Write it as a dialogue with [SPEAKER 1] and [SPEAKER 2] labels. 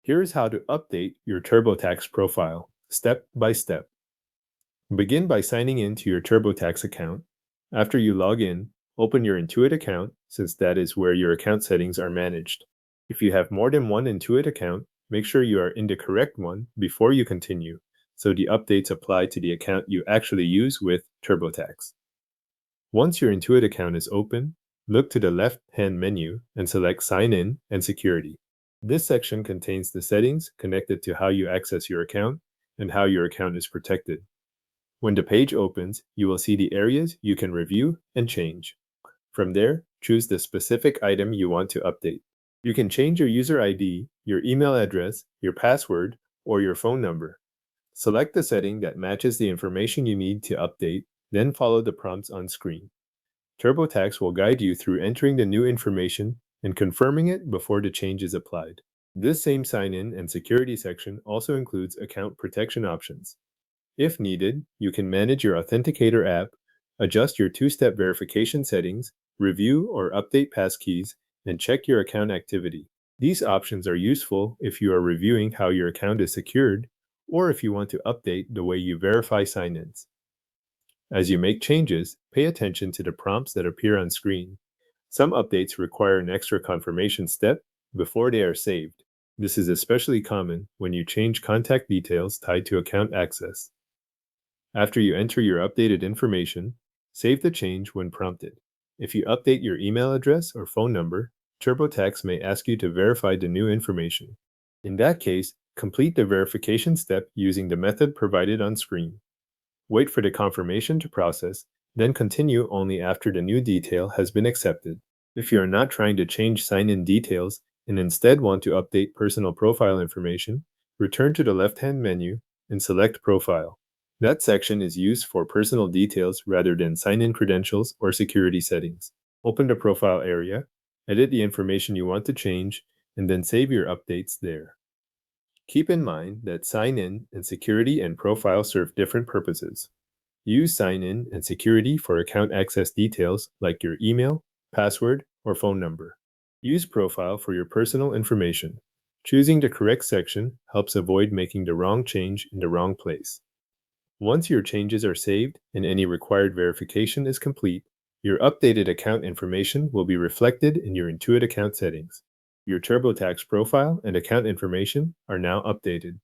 [SPEAKER 1] Here is how to update your TurboTax profile, step by step. Begin by signing in to your TurboTax account. After you log in, open your Intuit account, since that is where your account settings are managed. If you have more than one Intuit account, make sure you are in the correct one before you continue, so the updates apply to the account you actually use with TurboTax. Once your Intuit account is open, look to the left-hand menu and select Sign In and Security. This section contains the settings connected to how you access your account and how your account is protected. When the page opens, you will see the areas you can review and change. From there, choose the specific item you want to update. You can change your user ID, your email address, your password, or your phone number. Select the setting that matches the information you need to update, then follow the prompts on screen. TurboTax will guide you through entering the new information and confirming it before the change is applied. This same sign-in and security section also includes account protection options. If needed, you can manage your Authenticator app, adjust your two-step verification settings, review or update passkeys, and check your account activity. These options are useful if you are reviewing how your account is secured or if you want to update the way you verify sign-ins. As you make changes, pay attention to the prompts that appear on screen. Some updates require an extra confirmation step before they are saved. This is especially common when you change contact details tied to account access. After you enter your updated information, save the change when prompted. If you update your email address or phone number, TurboTax may ask you to verify the new information. In that case, complete the verification step using the method provided on screen. Wait for the confirmation to process, then continue only after the new detail has been accepted. If you are not trying to change sign-in details and instead want to update personal profile information, return to the left-hand menu and select Profile. That section is used for personal details rather than sign-in credentials or security settings. Open the profile area, edit the information you want to change, and then save your updates there. Keep in mind that sign-in and security and profile serve different purposes. Use sign-in and security for account access details like your email, password, or phone number. Use profile for your personal information. Choosing the correct section helps avoid making the wrong change in the wrong place. Once your changes are saved and any required verification is complete, your updated account information will be reflected in your Intuit account settings. Your TurboTax profile and account information are now updated.